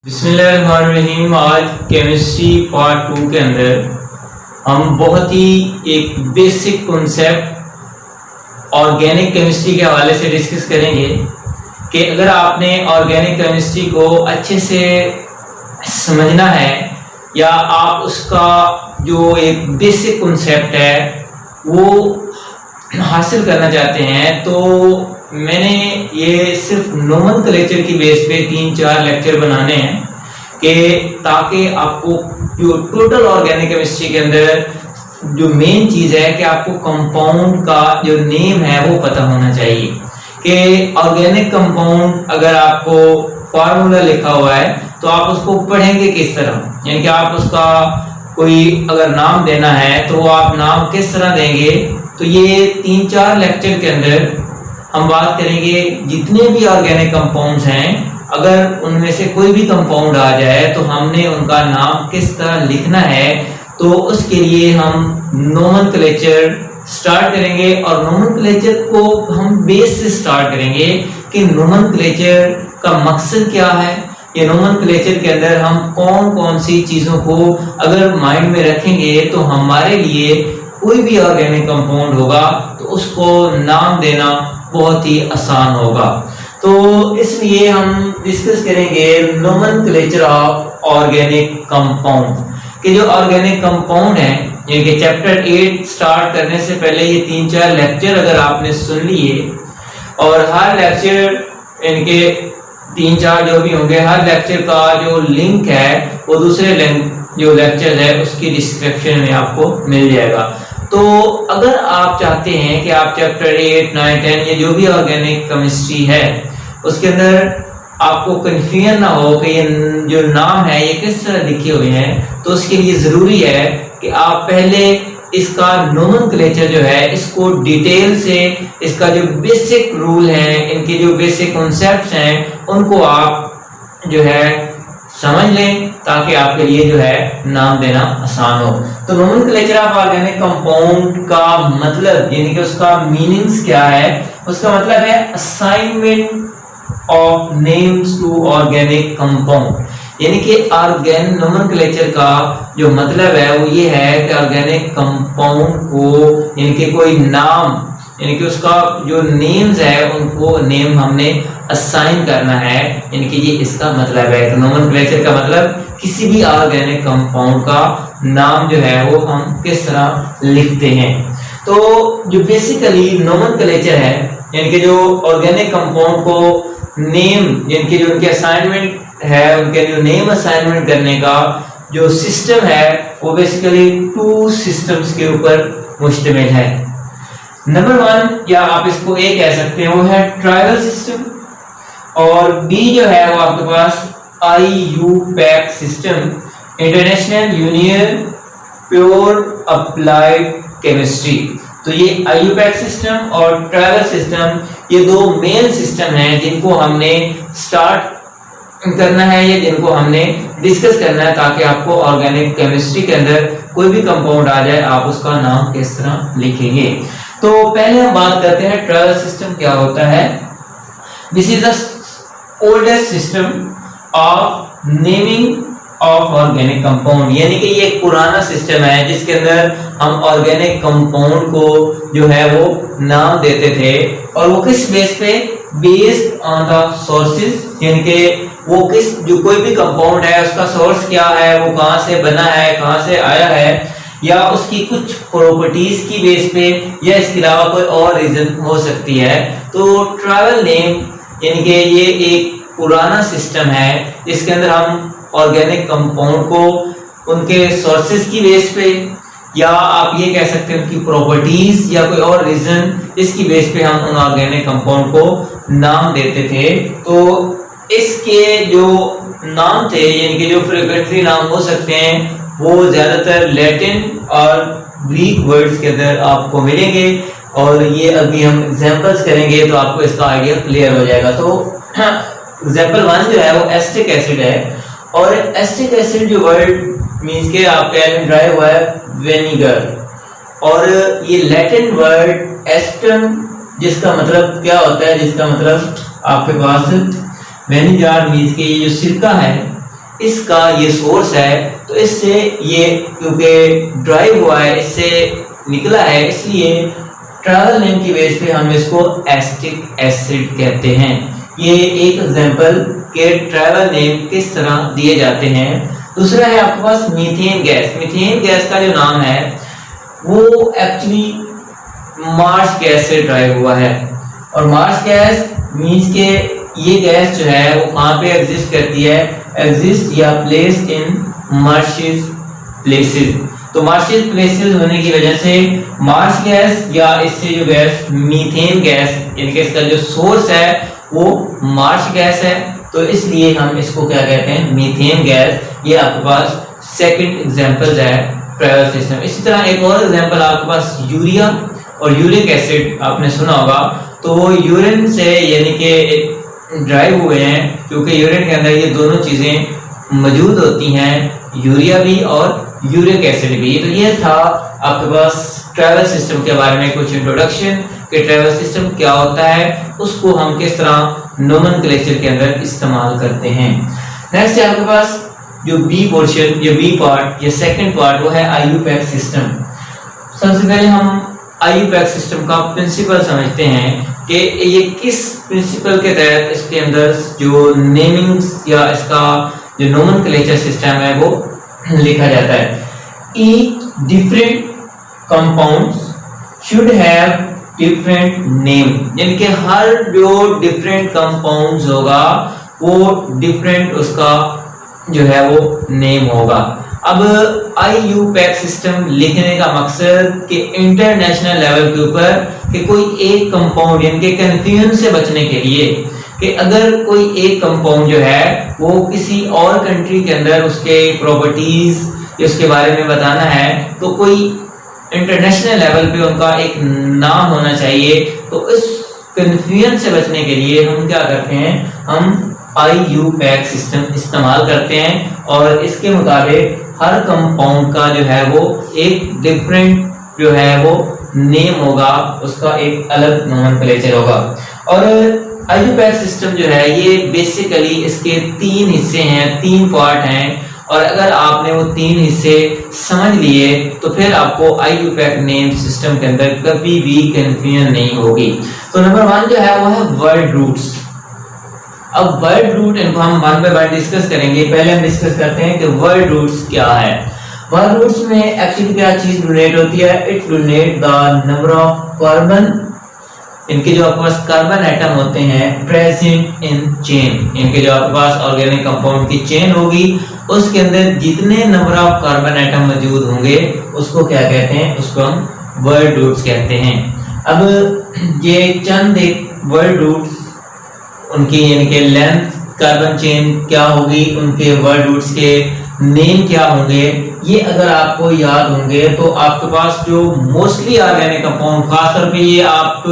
बिस्मिल्लाहिर्रहमानिर्रहीम। आज chemistry part 2 के अंदर हम बहुत ही एक बेसिक कॉन्सेप्ट ऑर्गेनिक केमिस्ट्री के हवाले से डिस्कस करेंगे कि अगर आपने ऑर्गेनिक केमिस्ट्री को अच्छे से समझना है या आप उसका जो एक बेसिक कॉन्सेप्ट है वो हासिल करना चाहते हैं तो मैंने ये सिर्फ नोमेनक्लेचर की बेस पे 3-4 लेक्चर बनाने हैं कि ताकि आपको जो टोटल ऑर्गेनिक केमिस्ट्री के अंदर जो मेन चीज़ है कि आपको कंपाउंड का जो नेम है वो पता होना चाहिए कि ऑर्गेनिक कंपाउंड अगर आपको फार्मूला लिखा हुआ है तो आप उसको पढ़ेंगे किस तरह, यानी कि आप उसका कोई अगर नाम देना है तो आप नाम किस तरह देंगे। तो ये 3-4 लेक्चर के अंदर हम बात करेंगे जितने भी ऑर्गेनिक कंपाउंड्स हैं, अगर उनमें से कोई भी कंपाउंड आ जाए तो हमने उनका नाम किस तरह लिखना है। तो उसके लिए हम नोमेनक्लेचर स्टार्ट करेंगे और नोमेनक्लेचर को हम बेस से स्टार्ट करेंगे कि नोमेनक्लेचर का मकसद क्या है। ये नोमेनक्लेचर के अंदर हम कौन कौन सी चीज़ों को अगर माइंड में रखेंगे तो हमारे लिए कोई भी ऑर्गेनिक कंपाउंड होगा तो उसको नाम देना बहुत ही आसान होगा। तो इसलिए हम डिस्कस करेंगे नोमेनक्लेचर ऑफ ऑर्गेनिक कंपाउंड कि जो ऑर्गेनिक कंपाउंड है, यानी कि चैप्टर 8 स्टार्ट करने से पहले ये 3-4 लेक्चर अगर आपने सुन लिए और हर लेक्चर इनके 3-4 जो भी होंगे, हर लेक्चर का जो लिंक है वो दूसरे लिंक जो लेक्चर है उसकी डिस्क्रिप्शन में आपको मिल जाएगा। तो अगर आप चाहते हैं कि आप चैप्टर 8, 9, 10 ये जो भी ऑर्गेनिक केमिस्ट्री है उसके अंदर आपको कंफ्यूजन ना हो कि ये जो नाम है ये किस तरह लिखे हुए हैं, तो उसके लिए ज़रूरी है कि आप पहले इसका नोमेनक्लेचर जो है इसको डिटेल से, इसका जो बेसिक रूल है, इनके जो बेसिक कॉन्सेप्ट्स हैं उनको आप जो है समझ लें ताकि आपके लिए जो है नाम देना आसान हो। तो नोमेनक्लेचर ऑफ ऑर्गेनिक कंपाउंड का मतलब यानी कि उसका मीनिंग्स क्या है, उसका मतलब है assignment of names to organic compound. यानी कि ऑर्गेनिक नोमेनक्लेचर का जो मतलब है वो ये है कि ऑर्गेनिक कंपाउंड को यानी कि कोई नाम यानी कि उसका जो नेम्स है उनको नेम हमने असाइन करना है, यानी कि ये इसका मतलब है। तो नोमेनक्लेचर का मतलब किसी भी ऑर्गेनिक कंपाउंड का नाम जो है वो हम किस तरह लिखते हैं। तो जो बेसिकली नोमेनक्लेचर है यानी कि जो ऑर्गेनिक कंपाउंड को नेम यानी कि जो उनके असाइनमेंट है, उनके जो नेम असाइनमेंट करने का जो सिस्टम है वो बेसिकली 2 सिस्टम्स के ऊपर मुश्तमिल है। नंबर 1 या आप इसको ए कह सकते हैं वो है ट्रायबल सिस्टम और बी जो है वो आपके पास IUPAC system, international union pure applied chemistry. तो ये IUPAC सिस्टम और ट्रायबल सिस्टम ये 2 मेन सिस्टम हैं जिनको हमने स्टार्ट करना है या जिनको हमने डिस्कस करना है ताकि आपको ऑर्गेनिक केमिस्ट्री के अंदर कोई भी कंपाउंड आ जाए आप उसका नाम किस तरह लिखेंगे। तो पहले हम बात करते हैं ट्रायल सिस्टम क्या होता है। This is the oldest system of naming of organic compound, यानी कि ये एक पुराना सिस्टम है जिसके अंदर हम ऑर्गेनिक कंपाउंड को जो है वो नाम देते थे और वो किस बेस पे, बेस्ड ऑन द सोर्सेज, यानी कि वो किस जो कोई भी कंपाउंड है उसका सोर्स क्या है, वो कहाँ से बना है, कहाँ से आया है, या उसकी कुछ प्रॉपर्टीज की बेस पे या इसके अलावा कोई और रीजन हो सकती है। तो ट्रायल नेम यानी कि ये एक पुराना सिस्टम है जिसके अंदर हम ऑर्गेनिक कंपाउंड को उनके सोर्सेज की बेस पे या आप ये कह सकते हैं उनकी प्रॉपर्टीज या कोई और रीजन इसकी बेस पे हम उन ऑर्गेनिक कंपाउंड को नाम देते थे। तो इसके जो नाम थे यानी कि जो फ्रीक्वेंटली नाम हो सकते हैं वो ज्यादातर लैटिन और ग्रीक वर्ड्स के अंदर आपको मिलेंगे और ये अभी हम एग्जांपल्स करेंगे तो आपको इसका आइडिया क्लियर हो जाएगा। तो एग्जांपल 1 जो है वो एस्टिक एसिड है और एस्टिक एसिड जो वर्ड मींस के आपका ड्राइव हुआ है विनेगर और ये लैटिन वर्ड एस्टम जिसका मतलब क्या होता है, जिसका मतलब आपके पास विनेगर मींस के ये जो सिरका है इसका ये सोर्स है, तो इससे ये क्योंकि ड्राइव हुआ है, इससे निकला है, इसलिए ट्रैवल नेम की बेस पे हम इसको एसिटिक एसिड कहते हैं। ये एक एग्जांपल के ट्रैवल नेम किस तरह दिए जाते हैं। दूसरा है आपके पास मीथेन गैस। मीथेन गैस का जो नाम है वो एक्चुअली मार्स गैस से ड्राइव हुआ है, और मार्स गैस मींस के ये गैस जो है वो कहाँ पे एग्जिस्ट करती है, एग्जिस्ट या प्लेस्ड इन मार्शियस प्लेसेस। तो मार्शियस प्लेसेस होने की वजह से मार्स गैस या इससे जो गैस मीथेन गैस, इनके इसका जो सोर्स है वो मार्स गैस है, तो इसलिए हम इसको क्या कहते हैं, मीथेन गैस। ये आपके पास सेकंड एग्जांपल है ट्रैवल सिस्टम। इसी तरह एक और एग्जांपल आपके पास यूरिया और यूरिक एसिड आपने सुना होगा, तो वो यूरिन से यानी कि ड्राइव हुए हैं, क्योंकि यूरिन के अंदर ये दोनों चीजें मौजूद होती हैं, यूरिया भी और यूरिक एसिड भी। तो ये था आपके पास ट्रैवल सिस्टम के बारे में कुछ इंट्रोडक्शन कि ट्रैवल सिस्टम क्या होता है, उसको हम किस तरह नोमेनक्लेचर के अंदर इस्तेमाल करते हैं। नेक्स्ट है आपके पास जो बी पोर्शन, ये बी पार्ट, ये सेकंड पार्ट, वो है आईयूपैक सिस्टम। सबसे पहले हम आईयूपैक सिस्टम का प्रिंसिपल समझते हैं कि ये किस प्रिंसिपल के तहत इसके अंदर जो नेमिंग्स या इसका जो नोमेनक्लेचर सिस्टम है वो लिखा जाता है। Each different compounds should have different name, यानी कि हर जो डिफरेंट कंपाउंड्स होगा वो डिफरेंट उसका जो है वो नेम होगा। अब आईयूपैक सिस्टम लिखने का मकसद कि इंटरनेशनल लेवल के ऊपर कि कोई एक कंपाउंड, यानी कि कंफ्यूजन से बचने के लिए कि अगर कोई एक कंपाउंड जो है वो किसी और कंट्री के अंदर उसके प्रॉपर्टीज उसके बारे में बताना है, तो कोई इंटरनेशनल लेवल पे उनका एक नाम होना चाहिए। तो इस कंफ्यूजन से बचने के लिए हम क्या करते हैं, हम आईयूपैक सिस्टम इस्तेमाल करते हैं, और इसके मुताबिक हर कंपाउंड का जो है वो एक डिफरेंट जो है वो नेम होगा, उसका एक अलग नोमेनक्लेचर होगा। और आईयूपैक सिस्टम जो है ये बेसिकली इसके तीन हिस्से हैं, तीन पार्ट हैं, और अगर आपने वो तीन हिस्से समझ लिए तो फिर आपको आईयूपैक नेम सिस्टम के अंदर कभी भी कंफ्यूजन नहीं होगी। तो नंबर 1 जो है वो है वर्ड रूट्स। अब वर्ड रूट इनको हम वन बाय वन डिस्कस करेंगे। पहले हम डिस्कस करते हैं कि वर्ड रूट्स क्या है। वर्ड रूट्स में एक्चुअली क्या चीज डोनेट होती है, it donate the number of carbon, इनके जो आपके पास कार्बन एटम होते हैं प्रेजेंट इन चेन, इनके जो आपके पास ऑर्गेनिक कंपाउंड की चेन होगी उसके अंदर जितने नंबर ऑफ कार्बन एटम मौजूद होंगे उसको क्या कहते हैं, उसको हम वर्ड रूट्स कहते हैं। अब ये चंद एक वर्ड रूट्स, उनकी यानी कि लेंथ कार्बन चेन क्या होगी, उनके वर्ड रूट्स के नेम क्या होंगे, ये अगर आपको याद होंगे तो आपके पास जो मोस्टली ऑर्गेनिक कंपाउंड, खासतौर पे ये आप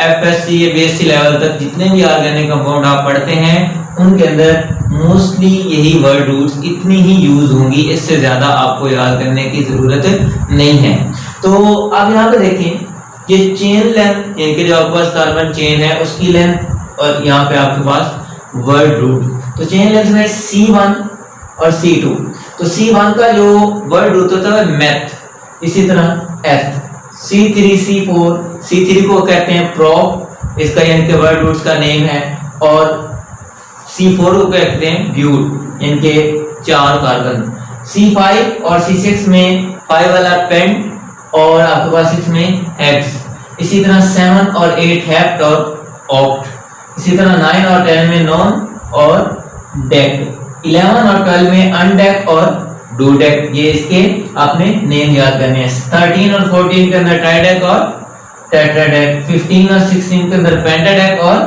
एफएससी या बीएससी लेवल तक जितने भी ऑर्गेनिक कंपाउंड आप पढ़ते हैं उनके अंदर मोस्टली यही वर्ड रूट्स इतनी ही यूज होंगी, इससे ज्यादा आपको याद करने की जरूरत नहीं है। तो आप यहाँ पे देखें, ये चेन लेंथ, यानी कि जो आपके पास कार्बन चेन है उसकी लेंथ, और यहाँ पे आपके पास वर्ड रूट, तो चेन लेंथ में C1 और C2, तो C1 का जो वर्ड रूट होता है मेथ, इसी तरह एथ, C3 C4, C3 को कहते हैं प्रोप, इसका यानी कि वर्ड रूट्स का नेम है, और C4 को कहते हैं ब्यूट, यानी कि 4 कार्बन। C5 और C6 में 5 वाला पेंट, और आपके पास 6 में हेक्स। इसी तरह 7 और 8 हेप्ट और ऑक्ट। इसी तरह 9 और 10 में नॉन और डेक। 11 और 12 में अनडेक और डूडेक, ये इसके आपने नेम याद करने हैं। 13 और 14 के अंदर ट्राइडेक और टेट्राडेक। 15 और 16 के अंदर पेंटाडेक और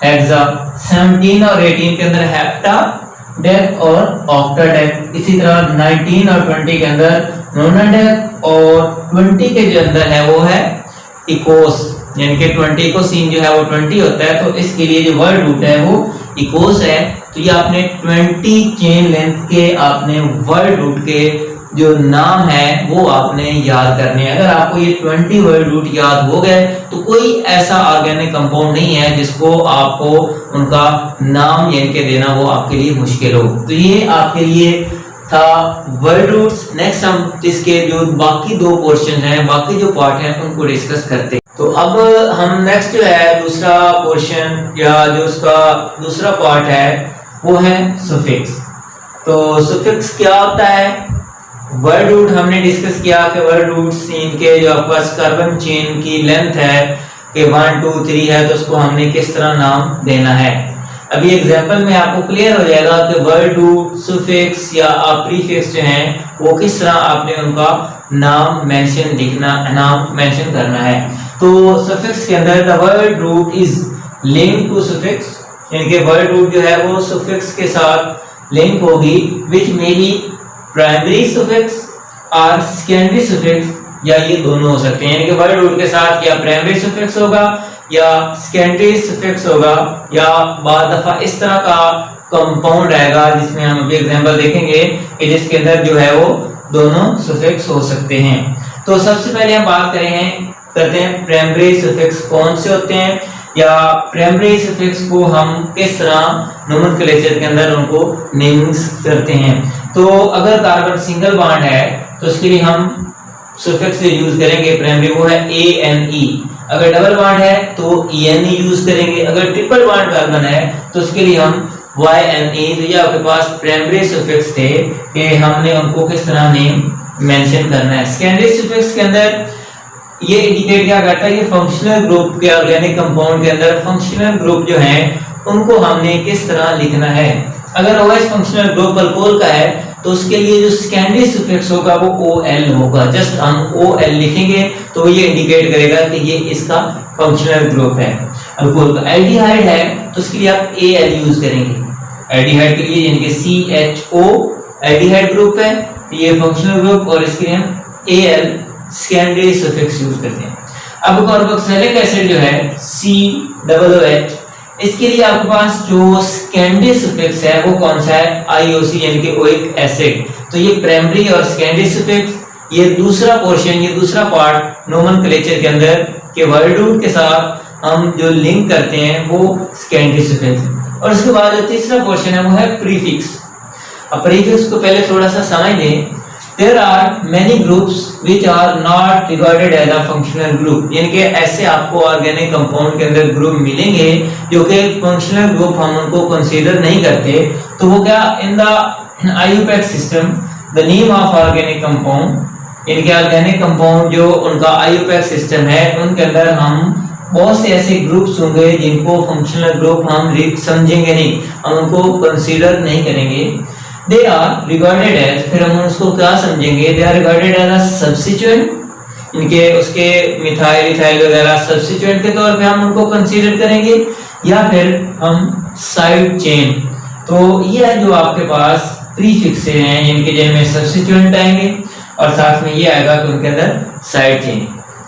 हेक्सा। 17 और 18 के अंदर हेप्टाडेक और ऑक्टाडेक। इसी तरह 19 और 20 के अंदर नोनाडेक, और 20 के जो अंदर है वो है इकोस, यानी कि 20 को सीन जो है वो 20 होता है, तो इसके लिए जो वर्ड रूट है वो इकोस है। तो ये आपने 20 चेन लेंथ के आपने वर्ड रूट के जो नाम है वो आपने याद करने हैं। अगर आपको ये 20 वर्ड रूट याद हो गए तो कोई ऐसा ऑर्गेनिक कंपाउंड नहीं है जिसको आपको उनका नाम यानी के देना वो आपके लिए मुश्किल हो। तो ये आपके लिए था वर्ड रूट्स। नेक्स्ट हम इसके जो बाकी दो पोर्शन हैं, बाकी जो पार्ट हैं उनको डिस्कस करते हैं। तो अब हम नेक्स्ट जो है दूसरा पोर्शन या जो उसका दूसरा पार्ट है वो है सुफिक्स। तो सुफिक्स क्या होता है? वर्ड रूट हमने डिस्कस किया कि वर्ड रूट्स इनके जो आपके पास कार्बन चेन की लेंथ है कि 1 2 3 है तो उसको हमने किस तरह नाम देना है। अभी एग्जांपल में आपको क्लियर हो जाएगा कि वर्ड रूट, सुफिक्स या प्रीफिक्स जो हैं वो किस तरह आपने उनका नाम मेंशन करना है। तो सफिक्स के अंदर the word root is linked to suffix, यानी कि वर्ड रूट जो है वो सफिक्स के साथ लिंक होगी, विच मे बी प्राइमरी सफिक्स और सेकेंडरी सफिक्स, या ये दोनों हो सकते हैं। यानी कि वर्ड रूट के साथ या प्राइमरी सफिक्स होगा या सेकेंडरी सफिक्स होगा, या बाद दफा इस तरह का कंपाउंड आएगा जिसमें हम अभी एग्जांपल देखेंगे कि जिसके अंदर जो है वो दोनों सफिक्स हो सकते हैं। तो सबसे पहले हम बात करते हैं प्राइमरी सफिक्स कौन से होते हैं, या प्राइमरी सफिक्स को हम किस तरह नोमेनक्लेचर के अंदर उनको नेमिंग्स करते हैं। तो अगर कार्बन सिंगल बॉन्ड है तो उसके लिए हम सफिक्स यूज करेंगे प्राइमरी, वो है ANE। अगर डबल बॉन्ड है तो ENE यूज करेंगे। अगर ट्रिपल बॉन्ड कार्बन है तो उसके लिए हम YNE। तो ये आपके पास प्राइमरी सफिक्स थे कि हमने उनको किस तरह नेम मेंशन करना है। सेकेंडरी सफिक्स के अंदर ये इंडिकेट क्या करता है, ये फंक्शनल ग्रुप के ऑर्गेनिक कंपाउंड के अंदर फंक्शनल ग्रुप जो हैं उनको हमने किस तरह लिखना है। अगर OH फंक्शनल ग्रुप अल्कोहल का है तो उसके लिए जो सेकेंडरी सफिक्स होगा वो OL होगा। जस्ट हम OL लिखेंगे तो ये इंडिकेट करेगा कि ये इसका फंक्शनल ग्रुप है अल्कोहल का। एल्डिहाइड है तो उसके लिए आप AL यूज करेंगे। एल्डिहाइड के लिए यानी कि CHO एल्डिहाइड ग्रुप है, ये फंक्शनल ग्रुप, और इसके लिए हम AL सेकेंडरी सफिक्स यूज करते हैं। अब कार्बोक्सिलिक एसिड जो है COOH, इसके लिए आपके पास जो सेकेंडरी सफिक्स है वो कौन सा है? IOC यानी कि ओइक एसिड। तो ये प्राइमरी और सेकेंडरी सफिक्स, ये दूसरा पोर्शन, ये दूसरा पार्ट नोमेनक्लेचर के अंदर के वर्ड रूट के साथ हम जो लिंक करते हैं वो सेकेंडरी सफिक्स। और उसके बाद जो तीसरा पोर्शन है वो है प्रीफिक्स। अब प्रीफिक्स को पहले थोड़ा सा समझ लें। There are many groups which are not regarded as a functional group, यानी कि ऐसे आपको ऑर्गेनिक कंपाउंड के अंदर ग्रुप मिलेंगे जो कि फंक्शनल ग्रुप हम उनको कंसीडर नहीं करते। तो वो क्या, in the IUPAC system the name of organic compound, यानी कि ऑर्गेनिक कंपाउंड जो उनका IUPAC सिस्टम है उनके अंदर हम बहुत से ऐसे ग्रुप्स होंगे जिनको फंक्शनल ग्रुप हम समझेंगे नहीं, हम उनको कंसीडर नहीं करेंगे। They are regarded as, फिर हम उसको क्या समझेंगे? They are regarded as a substituent, इनके उसके मिथाइल इथाइल वगैरह सब्स्टिट्यूएंट के तौर पे हम उनको कंसीडर करेंगे, या फिर हम साइड चेन। तो ये है जो आपके पास प्रीफिक्स हैं, इनके जिनमें सब्स्टिट्यूएंट आएंगे और साथ में ये आएगा कि उनके अंदर साइड चेन।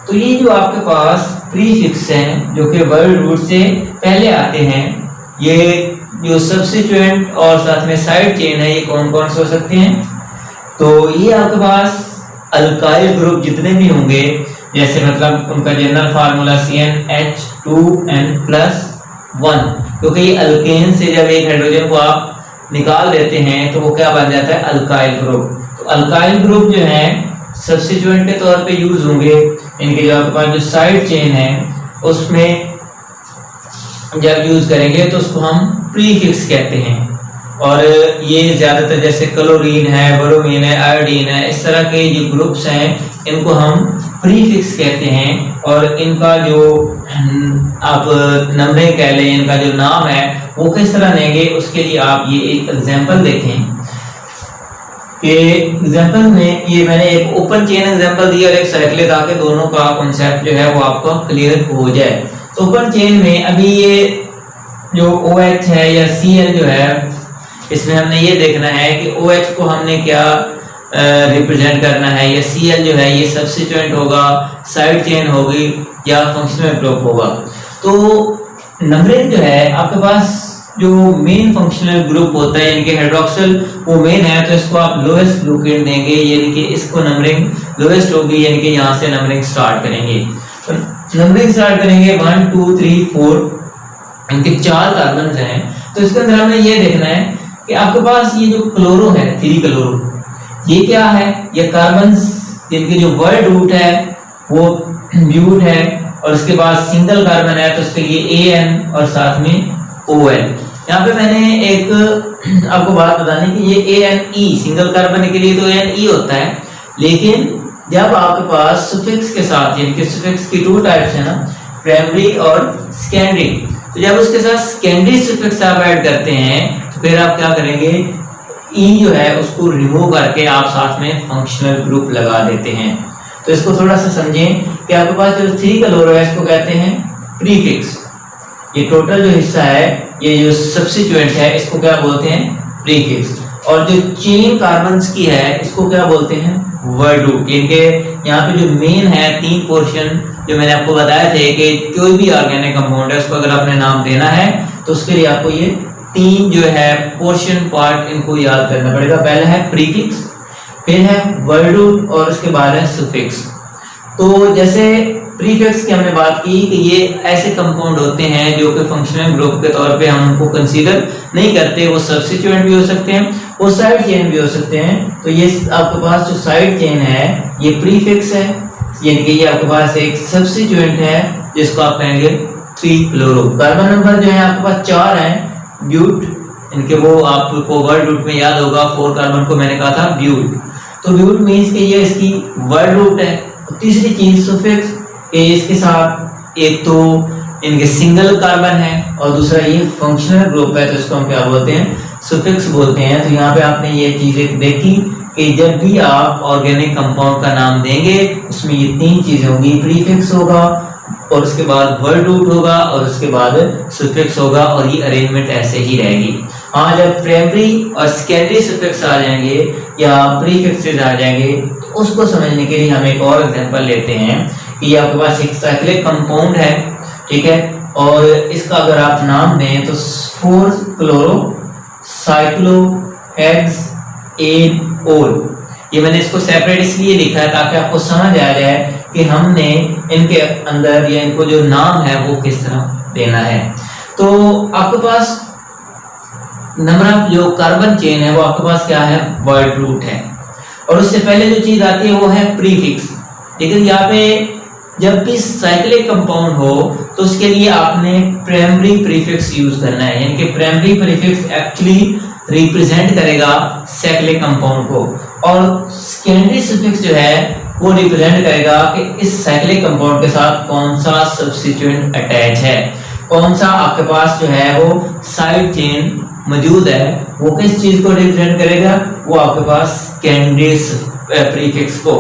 तो ये जो आपके पास प्रीफिक्स हैं जो कि वर्ड रूट से पहले आते हैं, ये जो सब्स्टिट्यूएंट और साथ में साइड चेन है, ये कौन कौन से हो सकते हैं? तो ये आपके पास अल्काइल ग्रुप जितने भी होंगे, जैसे मतलब उनका जनरल फार्मूला CnH2n+1, क्योंकि ये अल्केन से जब एक हाइड्रोजन को आप निकाल देते हैं तो वो क्या बन जाता है? Alkyl group. तो अल्काइल ग्रुप जो है सब्स्टिट्यूएंट के तौर पे यूज होंगे। इनके जो आपके पास जो साइड चेन है उसमें जब यूज करेंगे तो उसको हम प्रीफिक्स कहते हैं। और ये ज्यादातर जैसे क्लोरीन है, ब्रोमीन है, आयोडीन है, इस तरह के जो ग्रुप्स हैं इनको हम प्रीफिक्स कहते हैं। और इनका जो आप नंबरिंग कह लें, इनका जो नाम है वो किस तरह लेंगे, उसके लिए आप ये एक एग्जांपल देखें कि एग्जांपल में ये मैंने एक ओपन चेन एग्जांपल दिया और एक साइक्लिक, ताकि दोनों का कॉन्सेप्ट जो है वो आपको क्लियर हो जाए। ओपन चेन में अभी ये जो OH है या Cl जो है, इसमें हमने ये देखना है कि OH को हमने क्या रिप्रेजेंट करना है, या Cl जो है ये सब्स्टिट्यूएंट होगा, साइड चेन होगी, या फंक्शनल ग्रुप होगा। तो नंबरिंग जो है आपके पास जो मेन फंक्शनल ग्रुप होता है यानी कि हाइड्रोक्सिल वो मेन है, तो इसको आप लोएस्ट लुकेंट देंगे, यानी कि इसको नंबरिंग लोएस्ट होगी, यानी कि यहाँ से नंबरिंग स्टार्ट करेंगे। तो नंबरिंग स्टार्ट करेंगे 1 2 3 4, इनके 4 कार्बन हैं। तो इसके अंदर हमें ये देखना है कि आपके पास ये जो क्लोरो है 3 क्लोरो, ये क्या है, ये कार्बन जिनके जो वर्ड रूट है वो ब्यूट है, और उसके बाद सिंगल कार्बन है तो उसके लिए AN और साथ में OL। यहाँ पे मैंने एक आपको बात बतानी कि ये ANE सिंगल कार्बन के लिए तो ANE होता है, लेकिन जब आपके पास सुफिक्स के साथ, यानी कि सुफिक्स की 2 टाइप्स है ना, प्राइमरी और सेकेंडरी, तो जब उसके साथ सेकेंडरी सुफिक्स आप ऐड करते हैं तो फिर आप क्या करेंगे, E जो है उसको रिमूव करके आप साथ में फंक्शनल ग्रुप लगा देते हैं। तो इसको थोड़ा सा समझें कि आपके पास जो 3 क्लोरो है इसको कहते हैं प्रीफिक्स, ये टोटल जो हिस्सा है, ये जो सब्स्टिट्यूएंट है इसको क्या बोलते हैं, प्रीफिक्स, और जो चेन कार्बन्स की है इसको क्या बोलते हैं, वर्ड रूट। इनके यहाँ पे जो मेन है 3 पोर्शन जो मैंने आपको बताए थे कि कोई भी ऑर्गेनिक कंपाउंड है उसको अगर आपने नाम देना है तो उसके लिए आपको ये 3 जो है पोर्शन पार्ट इनको याद करना पड़ेगा। पहला है प्रीफिक्स, फिर है वर्ड रूट और उसके बाद है सुफिक्स। तो जैसे प्रीफिक्स की हमने बात की कि ये ऐसे कंपाउंड होते हैं जो कि फंक्शनल ग्रुप के तौर पे हम उनको कंसीडर नहीं करते, वो सब्स्टिट्यूएंट भी हो सकते हैं, वो साइड चेन भी हो सकते हैं। तो ये आपके पास जो साइड चेन है ये प्रीफिक्स है, यानी कि ये आपके पास एक सब्स्टिट्यूएंट है जिसको आप कहेंगे 3 क्लोरो। कार्बन नंबर जो है आपके पास 4 है, ब्यूट, इनके वो आपको वर्ड रूट में याद होगा, 4 कार्बन को मैंने कहा था ब्यूट, तो ब्यूट मींस कि ये इसकी वर्ड रूट है। तीसरी चीज सुफिक्स, इसके साथ एक तो इनके सिंगल कार्बन है और दूसरा ये फंक्शनल ग्रुप है, तो इसको हम क्या बोलते हैं, सुफिक्स बोलते हैं। तो यहाँ पे आपने ये चीजें देखी कि जब भी आप ऑर्गेनिक कंपाउंड का नाम देंगे उसमें ये 3 चीजें होंगी, प्रीफिक्स होगा और उसके बाद वर्ड रूट होगा और उसके बाद सुफिक्स होगा, और ये अरेंजमेंट ऐसे ही रहेगी। हाँ, जब प्राइमरी और सेकेंडरी सुफिक्स आ जाएंगे या प्रीफिक्सेस आ जाएंगे तो उसको समझने के लिए हम एक और एग्जांपल लेते हैं कि ये आपके पास एक साइक्लिक कंपाउंड है, ठीक है, और इसका अगर आप नाम दें तो 4 क्लोरो साइक्लो हेक्सेनोल। ये मैंने इसको सेपरेट इसलिए लिखा है ताकि आपको समझ आ जाए कि हमने इनके अंदर या इनको जो नाम है वो किस तरह देना है। तो आपके पास नंबर ऑफ जो कार्बन चेन है वो आपके पास क्या है, वर्ड रूट है, और उससे पहले जो चीज आती है वो है प्रीफिक्स। लेकिन यहाँ पे जब भी साइक्लिक कंपाउंड हो तो उसके लिए आपने प्राइमरी प्रीफिक्स यूज करना है, यानी कि प्राइमरी प्रीफिक्स एक्चुअली रिप्रेजेंट करेगा साइक्लिक कंपाउंड को, और सेकेंडरी सफिक्स जो है वो रिप्रेजेंट करेगा कि इस साइक्लिक कंपाउंड के साथ कौन सा सब्स्टिट्यूएंट अटैच है, कौन सा आपके पास जो है वो साइड चेन मौजूद है, वो किस चीज को रिप्रेजेंट करेगा, वो आपके पास सेकेंडरी प्रीफिक्स को।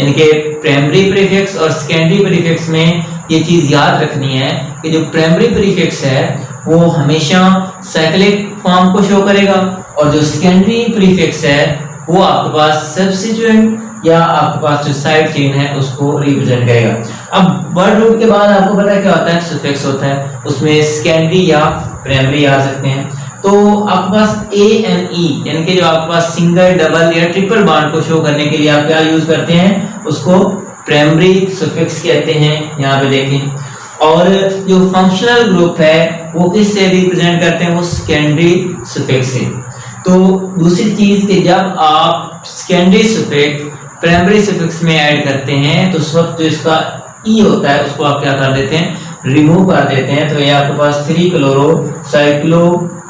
इनके प्राइमरी प्रीफिक्स और सेकेंडरी प्रीफिक्स में ये चीज याद रखनी है कि जो प्राइमरी प्रीफिक्स है वो हमेशा साइक्लिक फॉर्म को शो करेगा, और जो सेकेंडरी प्रीफिक्स है वो आपके पास सब्स्टिट्यूएंट या आपके पास जो साइड चेन है उसको रिप्रेजेंट करेगा। अब वर्ड रूट के बाद आपको पता है क्या होता है, सफिक्स होता है, उसमें सेकेंडरी या प्राइमरी आ सकते हैं। तो आपके पास ANE यानी कि जो आपके पास सिंगल, डबल या ट्रिपल बॉन्ड को शो करने के लिए आप क्या यूज करते हैं, उसको प्राइमरी सफिक्स कहते हैं, यहाँ पे देखें। और जो फंक्शनल ग्रुप है वो किस से रिप्रेजेंट करते हैं, वो सेकेंडरी सफिक्स से। तो दूसरी चीज कि जब आप सेकेंडरी सफिक्स प्राइमरी सफिक्स में ऐड करते हैं तो उस वक्त जो इसका ई होता है उसको आप क्या कर देते हैं, रिमूव कर देते हैं। तो ये आपके पास 3 क्लोरो साइक्लो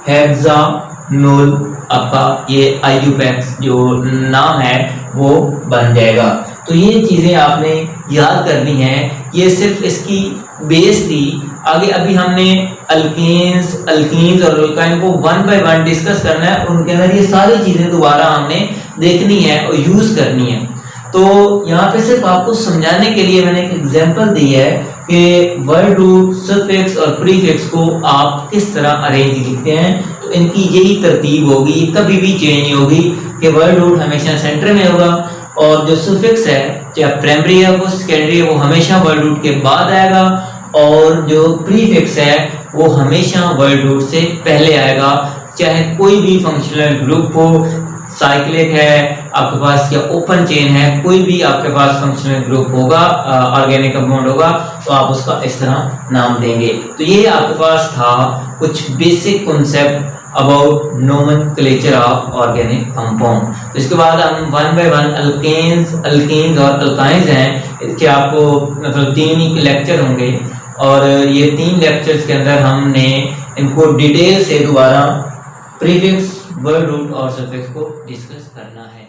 हेक्सानोल आपका ये IUPAC जो नाम है वो बन जाएगा। तो ये चीजें आपने याद करनी है, ये सिर्फ इसकी बेस थी। आगे अभी हमने अल्कीन्स और अल्काइन को 1 बाय 1 डिस्कस करना है, उनके अंदर ये सारी चीजें दोबारा हमने देखनी है और यूज करनी है। तो यहाँ पे सिर्फ आपको समझाने के लिए मैंने एक एग्जांपल दी है कि वर्ड रूट, सफिक्स और प्रीफिक्स को आप किस तरह अरेंज लिखते हैं। तो इनकी यही तरतीब होगी, कभी भी चेंज नहीं होगी कि वर्ड रूट हमेशा सेंटर में होगा और जो सफिक्स है चाहे प्राइमरी है वो सेकेंडरी है वो हमेशा वर्ड रूट के बाद आएगा, और जो प्रीफिक्स है वो हमेशा वर्ड रूट से पहले आएगा, चाहे कोई भी फंक्शनल ग्रुप हो, साइक्लिक है आपके पास या ओपन चेन है, कोई भी आपके पास फंक्शनल ग्रुप होगा, ऑर्गेनिक कंपाउंड होगा, तो आप उसका इस तरह नाम देंगे। तो ये आपके पास था कुछ basic concept about nomenclature of organic compound. तो इसके बाद हम वन बाय वन अल्केन्स और अल्काइंस हैं, इसके आपको मतलब 3 ही लेक्चर होंगे और ये 3 लेक्चर्स के अंदर हमने इनको डिटेल से दोबारा प्रीफिक्स, वर्ड रूट और सफिक्स को डिस्कस करना है।